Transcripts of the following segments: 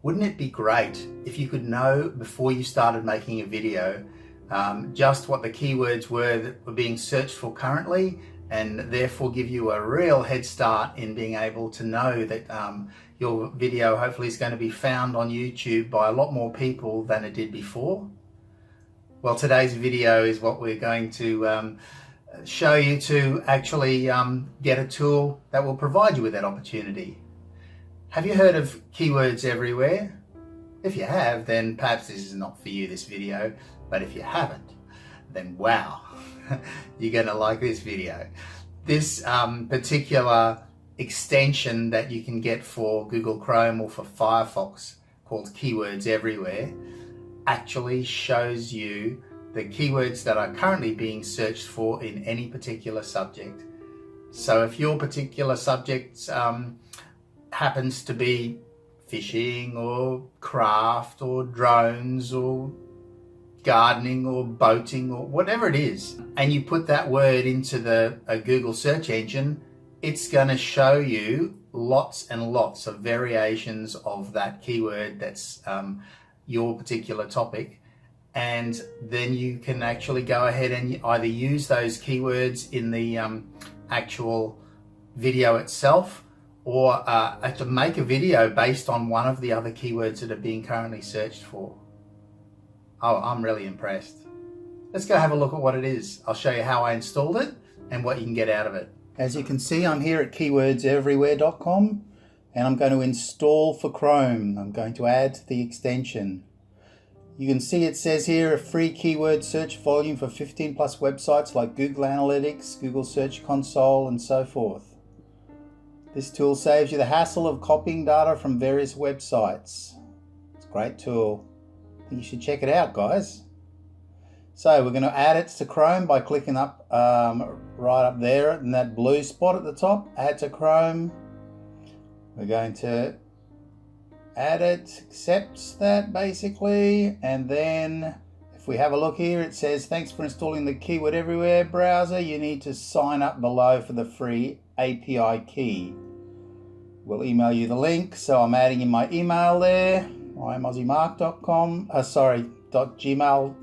Wouldn't it be great if you could know before you started making a video just what the keywords were that were being searched for currently, and therefore give you a real head start in being able to know that your video hopefully is going to be found on YouTube by a lot more people than it did before? Well, today's video is what we're going to show you to actually get a tool that will provide you with that opportunity. Have you heard of keywords everywhere? If you have, then perhaps this is not for you, this video. But if you haven't, then wow, you're going to like this video. This particular extension that you can get for Google Chrome or for Firefox, called KeyWords Everywhere, actually shows you the keywords that are currently being searched for in any particular subject. So if your particular subject happens to be fishing or craft or drones or gardening or boating or whatever it is, and you put that word into a Google search engine, it's going to show you lots and lots of variations of that keyword that's your particular topic. And then you can actually go ahead and either use those keywords in the actual video itself, or to make a video based on one of the other keywords that are being currently searched for. Oh, I'm really impressed. Let's go have a look at what it is. I'll show you how I installed it and what you can get out of it. As you can see, I'm here at keywordseverywhere.com, and I'm going to install for Chrome. I'm going to add the extension. You can see it says here a free keyword search volume for 15 plus websites like Google Analytics, Google Search Console, and so forth. This tool saves you the hassle of copying data from various websites. It's a great tool. I think you should check it out, guys. So we're going to add it to Chrome by clicking up right up there in that blue spot at the top, add to Chrome. We're going to add it, accepts that basically, and then if we have a look here, it says thanks for installing the Keyword Everywhere browser. You need to sign up below for the free API key. We'll email you the link, so I'm adding in my email there. I'm aussiemark.com, gmail.com.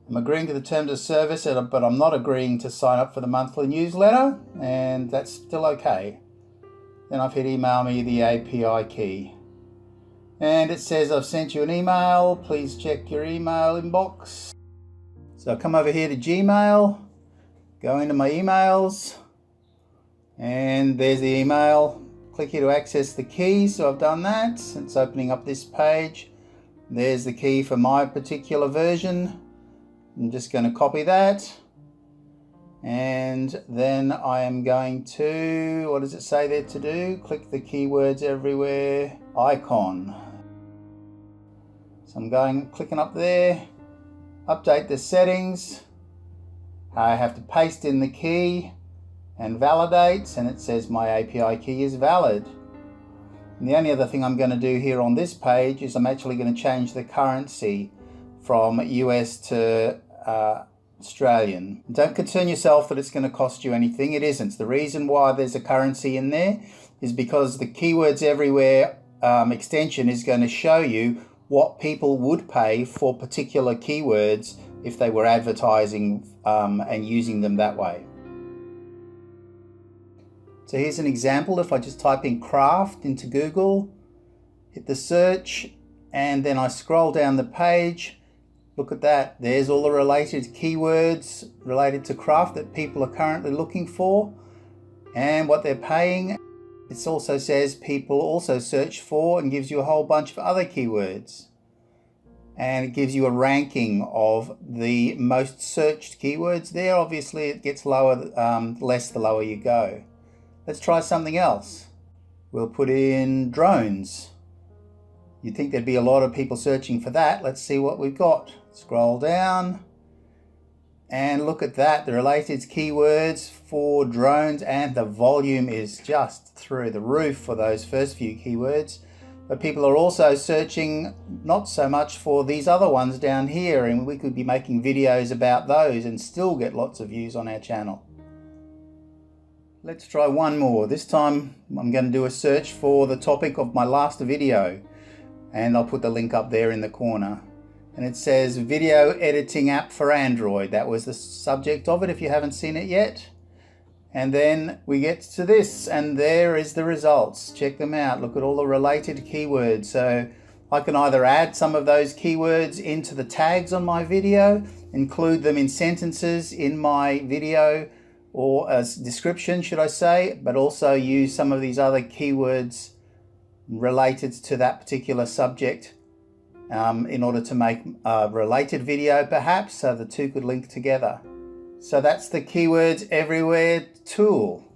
I'm agreeing to the terms of service, but I'm not agreeing to sign up for the monthly newsletter, and that's still okay. Then I've hit email me the API key. And it says I've sent you an email, please check your email inbox. So I come over here to Gmail, go into my emails, and there's the email. Click here to access the key, so I've done that. It's opening up this page. There's the key for my particular version. I'm just going to copy that. And then I am going to, what does it say there to do? Click the Keywords Everywhere icon. So I'm clicking up there, update the settings. I have to paste in the key and validate, and it says my API key is valid. And the only other thing I'm going to do here on this page is I'm actually going to change the currency from US to Australian. Don't concern yourself that it's going to cost you anything. It isn't. The reason why there's a currency in there is because the Keywords Everywhere extension is going to show you what people would pay for particular keywords if they were advertising and using them that way. So here's an example. If I just type in craft into Google, hit the search, and then I scroll down the page. Look at that, there's all the related keywords related to craft that people are currently looking for and what they're paying. It also says people also search for, and gives you a whole bunch of other keywords. And it gives you a ranking of the most searched keywords there. Obviously it gets lower, less the lower you go. Let's try something else. We'll put in drones. You'd think there'd be a lot of people searching for that. Let's see what we've got. Scroll down and look at that. The related keywords for drones, and the volume is just through the roof for those first few keywords. But people are also searching not so much for these other ones down here, and we could be making videos about those and still get lots of views on our channel. Let's try one more. This time I'm going to do a search for the topic of my last video, and I'll put the link up there in the corner. And it says video editing app for Android. That was the subject of it if you haven't seen it yet. And then we get to this, and there is the results. Check them out. Look at all the related keywords. So I can either add some of those keywords into the tags on my video, include them in sentences in my video, or a description, should I say, but also use some of these other keywords related to that particular subject in order to make a related video perhaps, so the two could link together. So that's the Keywords Everywhere tool.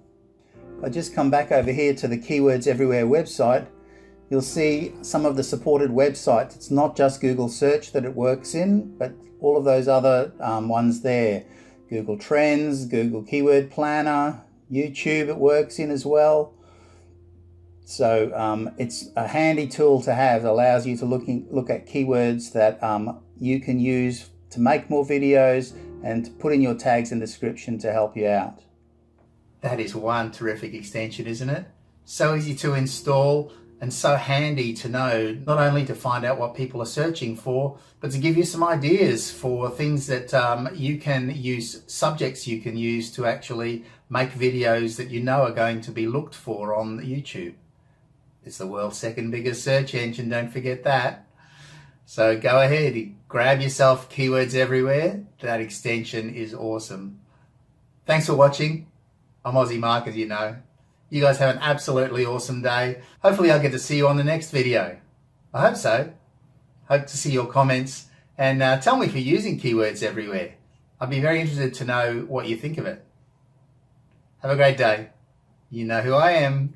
If I just come back over here to the Keywords Everywhere website, you'll see some of the supported websites. It's not just Google Search that it works in, but all of those other ones there. Google Trends, Google Keyword Planner, YouTube it works in as well. So it's a handy tool to have. It allows you to look at keywords that you can use to make more videos and to put in your tags and description to help you out. That is one terrific extension, isn't it? So easy to install and so handy to know, not only to find out what people are searching for, but to give you some ideas for things that you can use, subjects you can use to actually make videos that you know are going to be looked for on YouTube. It's the world's second biggest search engine, don't forget that. So go ahead, grab yourself Keywords Everywhere. That extension is awesome. Thanks for watching. I'm Aussie Mark, as you know. You guys have an absolutely awesome day. Hopefully I'll get to see you on the next video. I hope so. Hope to see your comments, and tell me if you're using Keywords Everywhere. I'd be very interested to know what you think of it. Have a great day. You know who I am.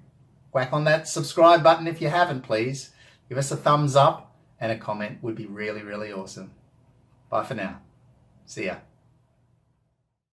Whack on that subscribe button if you haven't, please. Give us a thumbs up, and a comment would be really, really awesome. Bye for now. See ya.